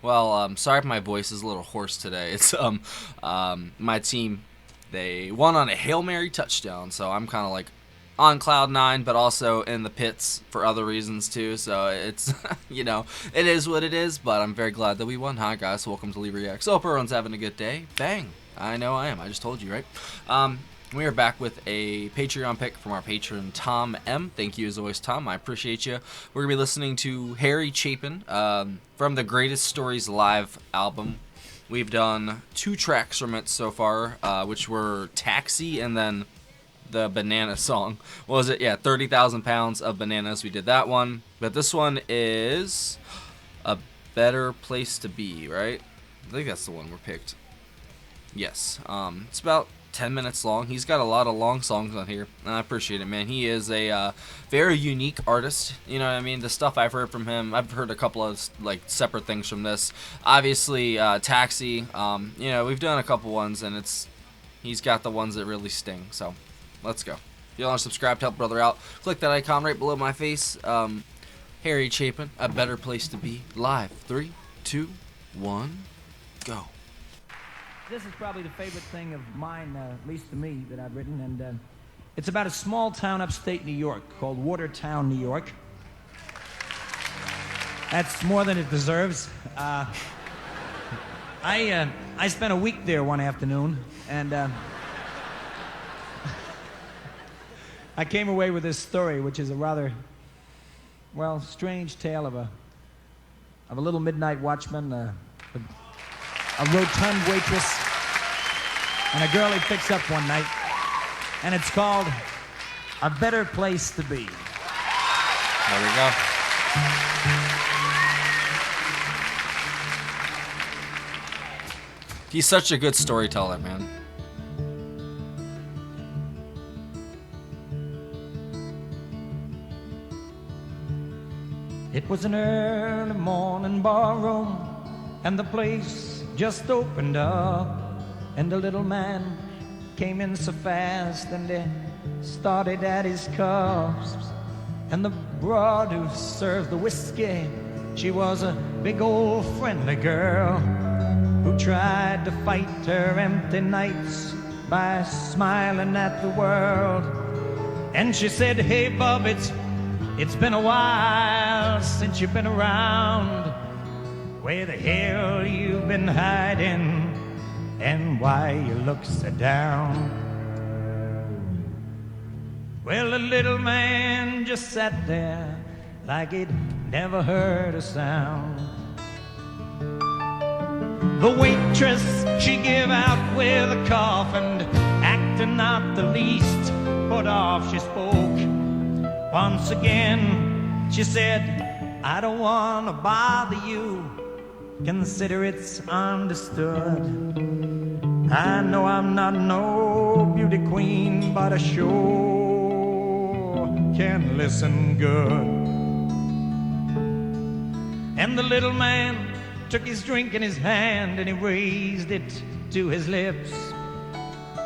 Well, sorry if my voice is a little hoarse today. It's my team, they won on a Hail Mary touchdown, so I'm kind of like on cloud nine, but also in the pits for other reasons too. So it's it is what it is. But I'm very glad that we won. Hi guys, welcome to Lee Reacts. Hope everyone's having a good day. Bang! I know I am. I just told you, right? We are back with a Patreon pick from our patron Tom M. Thank you as always, Tom. I appreciate you. We're gonna be listening to Harry Chapin from the Greatest Stories Live album. We've done 2 tracks from it so far, which were Taxi and then the banana song. What was it? Yeah, 30,000 pounds of bananas. We did that one. But this one is A Better Place to Be, right? I think that's the one we're picked. Yes. It's about 10 minutes long. He's got a lot of long songs on here, and I appreciate it, man. He is a very unique artist. You know what I mean? The stuff I've heard from him, I've heard a couple of like separate things from this. Obviously, Taxi. We've done a couple ones, and he's got the ones that really sting. So, let's go. If you want to subscribe to help brother out, click that icon right below my face. Harry Chapin, A Better Place to Be, live. 3, 2, 1, go. This is probably the favorite thing of mine, at least to me, that I've written, and it's about a small town upstate New York called Watertown, New York. That's more than it deserves. I spent a week there one afternoon, and I came away with this story, which is a rather, strange tale of a little midnight watchman, a rotund waitress, and a girl he picks up one night, and it's called A Better Place to Be. There we go. He's such a good storyteller, man. It was an early morning ballroom, and the place just opened up, and the little man came in so fast, and they started at his cups. And the broad who served the whiskey, she was a big old friendly girl who tried to fight her empty nights by smiling at the world. And she said, "Hey bub, it's been a while since you've been around. Where the hell you've been hiding, and why you look so down?" Well, the little man just sat there like he'd never heard a sound. The waitress, she gave out with a cough, and acting not the least put off, she spoke. Once again, she said, "I don't want to bother you. Consider it's understood. I know I'm not no beauty queen, but I sure can listen good." And the little man took his drink in his hand, and he raised it to his lips.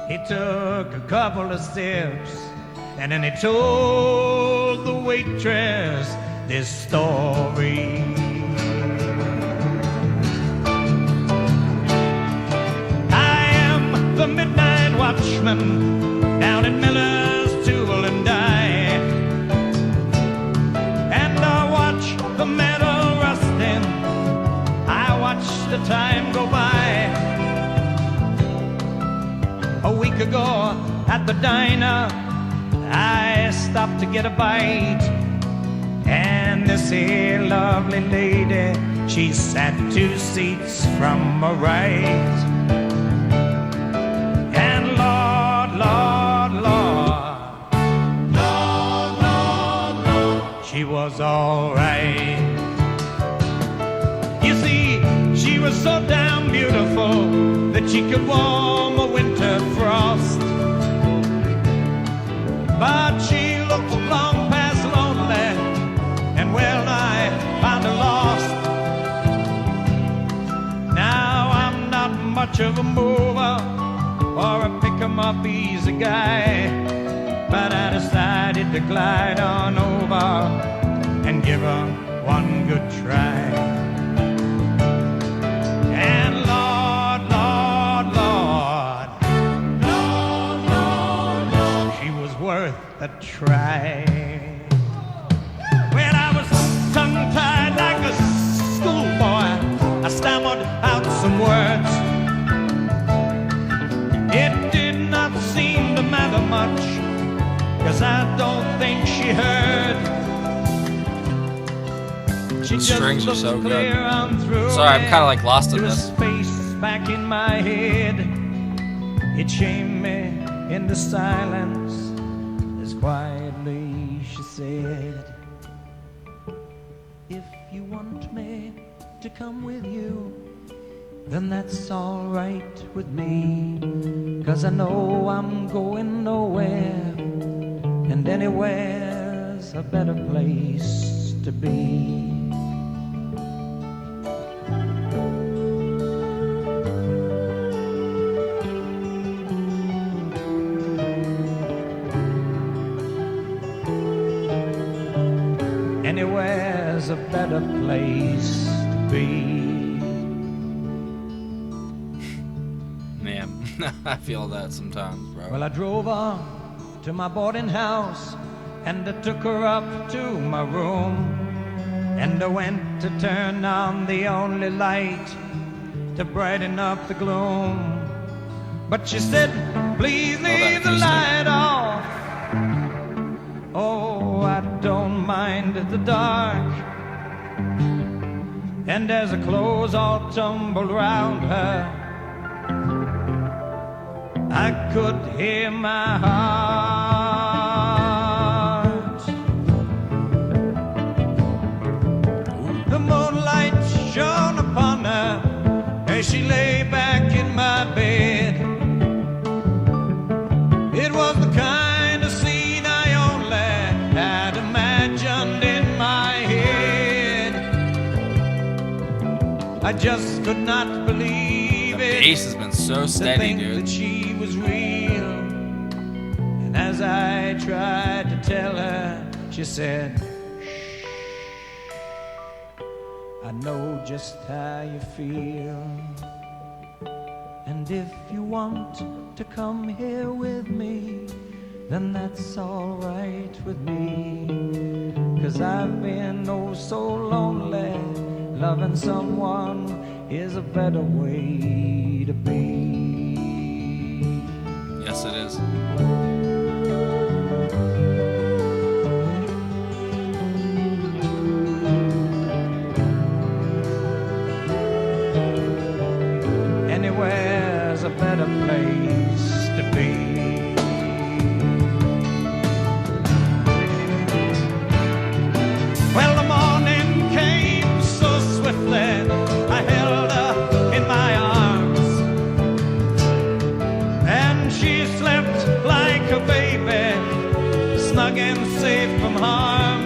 He took a couple of sips, and then he told the waitress this story. The midnight watchman down in Miller's tool and die, and I watch the metal rusting, I watch the time go by. A week ago at the diner, I stopped to get a bite, and this here lovely lady, she sat 2 seats from my right. She was all right. You see, she was so damn beautiful that she could warm a winter frost. But she looked long past lonely, and well nigh found her lost. Now I'm not much of a mover or a pick-em-up easy guy, but I decided to glide on over and give her one good try. worth a try. When I was tongue-tied like a schoolboy, I stammered out some words. It did not seem to matter much, 'cause I don't think she heard. She The strings are so good. through. Sorry, I'm kind of like lost in this. Space back in my head. It shamed me into silence as quietly she said, if you want me to come with you, then that's all right with me, 'cause I know I'm going nowhere, and anywhere's a better place to be. Anywhere's a better place to be. Man, I feel that sometimes, bro. Well, I drove on to my boarding house, and I took her up to my room, and I went to turn on the only light to brighten up the gloom. But she said, please leave the light off. Oh, I don't mind the dark. And as the clothes all tumbled round her, I could hear my heart. The moonlight shone upon her as she lay back in my bed. It was the kind of scene I only had imagined in my head. I just could not believe it. The bass has been so steady, dude. That she was real. And as I tried to tell her, she said, I know just how you feel. And if you want to come here with me, then that's all right with me. 'Cause I've been oh so lonely. Loving someone is a better way to be. Yes, it is. Anywhere's a better place to be. Well, the morning came so swiftly, I held her in my arms, and she slept like a baby, snug and safe from harm.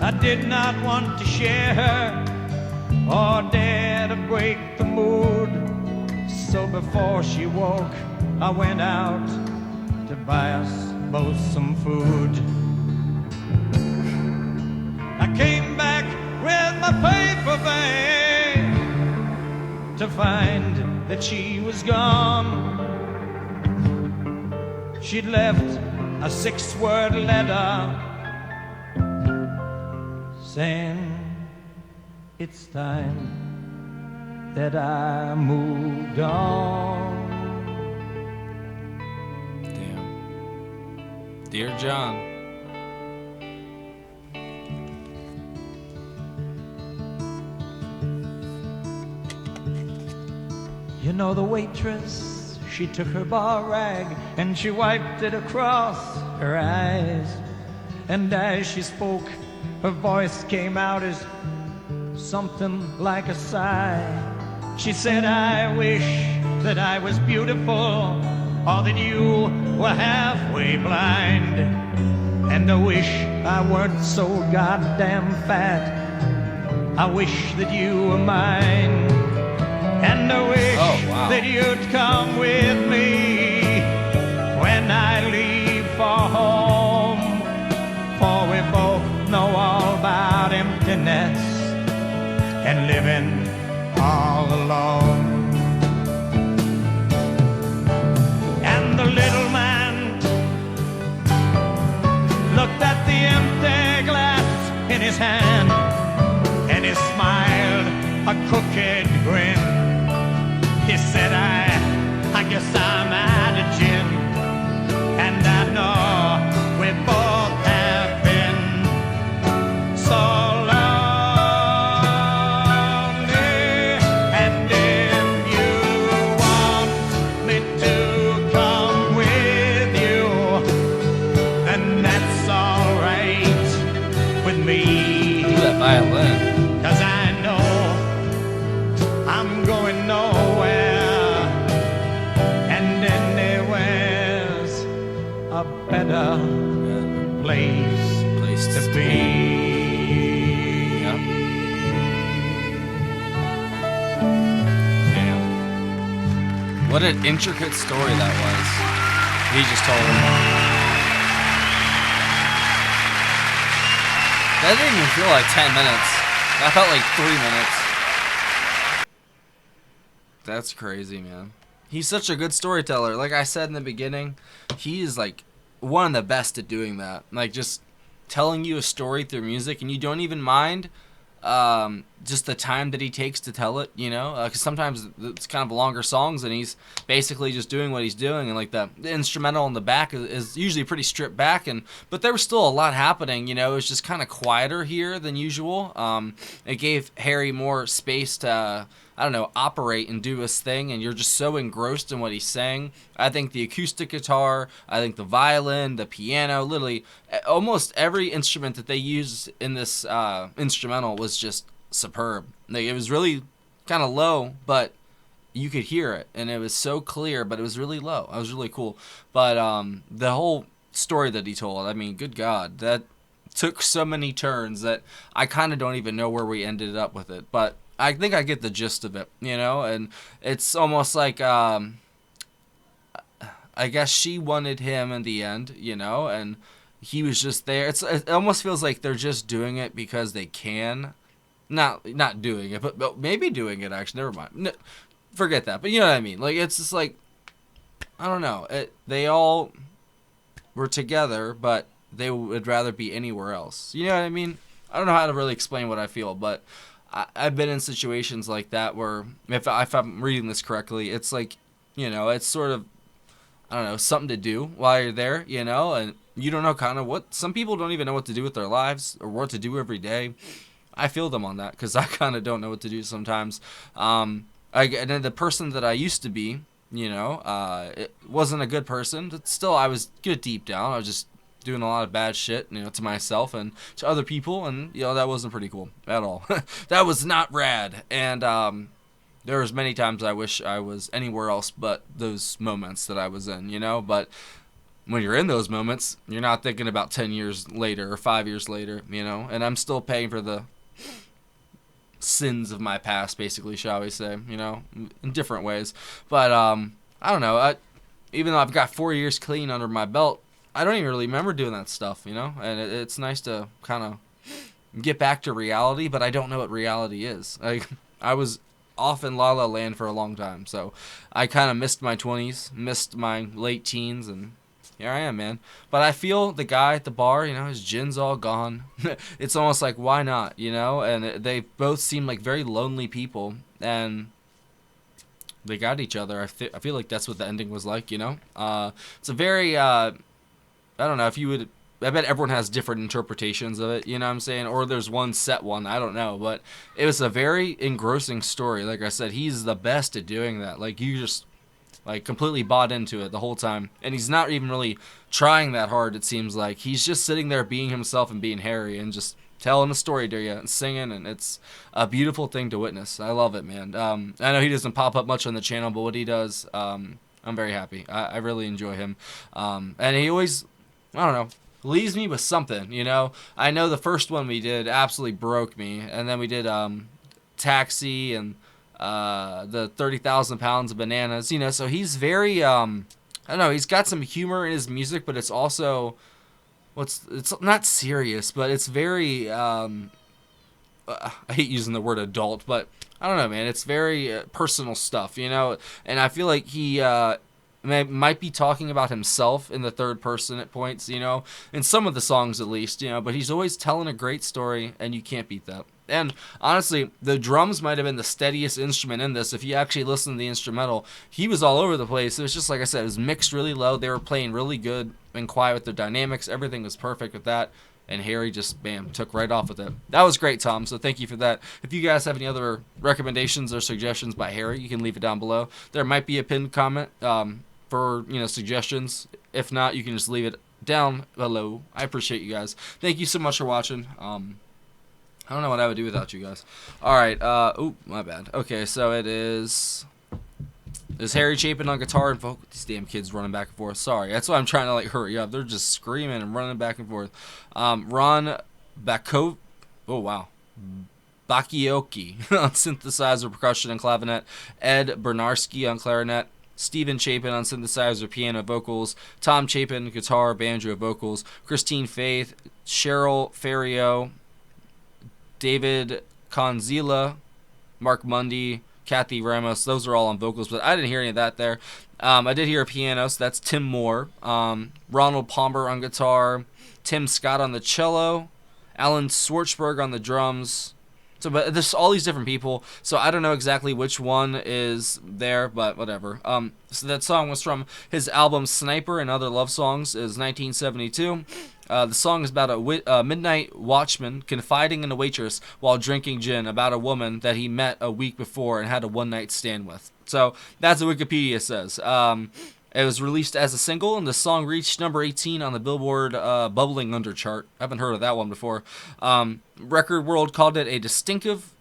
I did not want to share her or dare to break the mood, so before she woke, I went out to buy us both some food. I came back with my paper bag to find that she was gone. She'd left a 6-word letter saying, it's time that I moved on. Damn. Dear John. You know the waitress, she took her bar rag and she wiped it across her eyes. And as she spoke, her voice came out as something like a sigh. She said, I wish that I was beautiful, or that you were halfway blind. And I wish I weren't so goddamn fat. I wish that you were mine. And I wish that you'd come with me when I leave for home. For we both know all about emptiness and living all alone. And the little man a better place to be. Yeah. Damn. What an intricate story that was. He just told him. That didn't even feel like 10 minutes. That felt like 3 minutes. That's crazy, man. He's such a good storyteller. Like I said in the beginning, he is like one of the best at doing that. Like just telling you a story through music, and you don't even mind just the time that he takes to tell it, you know? Because sometimes it's kind of longer songs, and he's basically just doing what he's doing, and like the instrumental in the back is usually pretty stripped back, but there was still a lot happening, you know? It was just kind of quieter here than usual. It gave Harry more space to I don't know, operate and do his thing, and you're just so engrossed in what he's saying. I think the acoustic guitar, I think the violin, the piano, literally almost every instrument that they used in this instrumental was just superb. Like, it was really kind of low, but you could hear it, and it was so clear, but it was really low. It was really cool. But the whole story that he told, I mean, good God, that took so many turns that I kind of don't even know where we ended up with it. But I think I get the gist of it, you know, and it's almost like, I guess she wanted him in the end, you know, and he was just there. It almost feels like they're just doing it because they can. Not doing it, but maybe doing it, actually. Never mind. No, forget that. But you know what I mean? Like, it's just like, I don't know. They all were together, but they would rather be anywhere else. You know what I mean? I don't know how to really explain what I feel, but I've been in situations like that where, if I'm reading this correctly, it's like, you know, it's sort of, I don't know, something to do while you're there, you know, and you don't know kind of what, some people don't even know what to do with their lives or what to do every day. I feel them on that because I kind of don't know what to do sometimes. And then the person that I used to be, you know, it wasn't a good person, but still I was good deep down. I was just doing a lot of bad shit, you know, to myself and to other people, and you know, that wasn't pretty cool at all. That was not rad. And there was many times I wish I was anywhere else but those moments that I was in, you know. But when you're in those moments, you're not thinking about 10 years later or 5 years later, you know. And I'm still paying for the sins of my past, basically, shall we say, you know, in different ways. But I don't know, even though I've got 4 years clean under my belt, I don't even really remember doing that stuff, you know? And it's nice to kind of get back to reality, but I don't know what reality is. I was off in La La Land for a long time, so I kind of missed my 20s, missed my late teens, and here I am, man. But I feel the guy at the bar, you know, his gin's all gone. It's almost like, why not, you know? And they both seem like very lonely people, and they got each other. I feel like that's what the ending was like, you know? It's a very... I don't know if you would. I bet everyone has different interpretations of it, you know what I'm saying? Or there's one set one, I don't know. But it was a very engrossing story. Like I said, he's the best at doing that. Like, you just, like, completely bought into it the whole time. And he's not even really trying that hard, it seems like. He's just sitting there being himself and being Harry and just telling a story to you and singing. And it's a beautiful thing to witness. I love it, man. I know he doesn't pop up much on the channel, but what he does, I'm very happy. I really enjoy him. And he always... I don't know, leaves me with something, you know? I know the first one we did absolutely broke me, and then we did Taxi and the 30,000 pounds of bananas, you know? So he's very, I don't know, he's got some humor in his music, but it's also, it's not serious, but it's very, I hate using the word adult, but I don't know, man, it's very personal stuff, you know? And I feel like he, might be talking about himself in the third person at points, you know, in some of the songs at least, you know, but he's always telling a great story, and you can't beat that. And honestly, the drums might have been the steadiest instrument in this. If you actually listen to the instrumental, he was all over the place. It was just, like I said, it was mixed really low. They were playing really good and quiet with their dynamics. Everything was perfect with that. And Harry just, bam, took right off with it. That was great, Tom, so thank you for that. If you guys have any other recommendations or suggestions by Harry, you can leave it down below. There might be a pinned comment for, you know, suggestions. If not, you can just leave it down below. I appreciate you guys. Thank you so much for watching. I don't know what I would do without you guys. All right. Oh, my bad. Okay, so it is There's Harry Chapin on guitar and vocal. These damn kids running back and forth. Sorry, that's why I'm trying to like hurry up. They're just screaming and running back and forth. Ron Bakov. Oh wow. Bakioki on synthesizer, percussion, and clavinet. Ed Bernarski on clarinet. Stephen Chapin on synthesizer, piano, vocals. Tom Chapin, guitar, banjo, vocals. Christine Faith. Cheryl Ferrio. David Conzila. Mark Mundy. Kathy Ramos. Those are all on vocals, but I didn't hear any of that there. I did hear a piano, so that's Tim Moore. Ronald Palmer on guitar. Tim Scott on the cello. Alan Schwartzberg on the drums. So, but there's all these different people, so I don't know exactly which one is there, but whatever. So that song was from his album Sniper and Other Love Songs, is 1972. The song is about a midnight watchman confiding in a waitress while drinking gin about a woman that he met a week before and had a one-night stand with. So that's what Wikipedia says. It was released as a single, and the song reached number 18 on the Billboard Bubbling Under chart. I haven't heard of that one before. Record World called it a distinctive.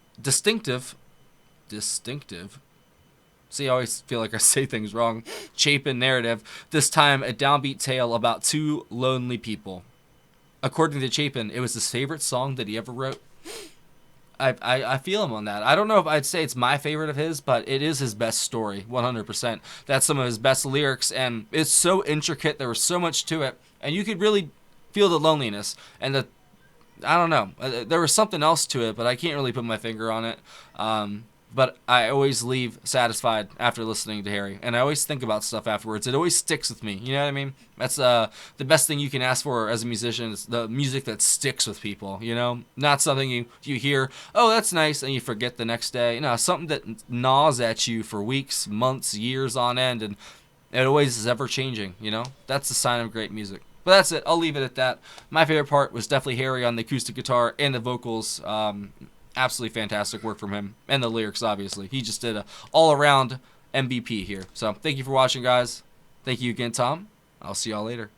See, I always feel like I say things wrong. Chapin narrative. This time, a downbeat tale about two lonely people. According to Chapin, it was his favorite song that he ever wrote. I feel him on that. I don't know if I'd say it's my favorite of his, but it is his best story, 100%. That's some of his best lyrics, and it's so intricate. There was so much to it, and you could really feel the loneliness and the. I don't know. There was something else to it, but I can't really put my finger on it. But I always leave satisfied after listening to Harry, and I always think about stuff afterwards. It always sticks with me. You know what I mean? That's the best thing you can ask for as a musician is the music that sticks with people. You know, not something you hear, oh, that's nice, and you forget the next day. You know, something that gnaws at you for weeks, months, years on end, and it always is ever changing. You know, that's the sign of great music. But that's it. I'll leave it at that. My favorite part was definitely Harry on the acoustic guitar and the vocals. Absolutely fantastic work from him. And the lyrics, obviously. He just did a all-around MVP here. So, thank you for watching, guys. Thank you again, Tom. I'll see y'all later.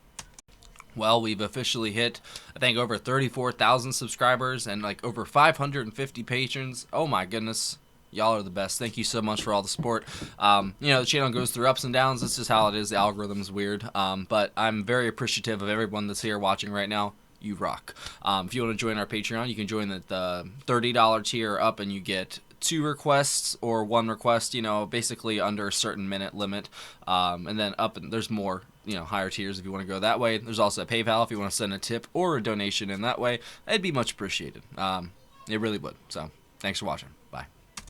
Well, we've officially hit, I think, over 34,000 subscribers and, like, over 550 patrons. Oh, my goodness. Y'all are the best. Thank you so much for all the support. You know, the channel goes through ups and downs. This is how it is. The algorithm's weird. But I'm very appreciative of everyone that's here watching right now. You rock. If you want to join our Patreon, you can join the $30 tier up, and you get 2 requests or 1 request, you know, basically under a certain minute limit. And then up, and there's more, you know, higher tiers if you want to go that way. There's also a PayPal if you want to send a tip or a donation in that way. It'd be much appreciated. It really would. So, thanks for watching.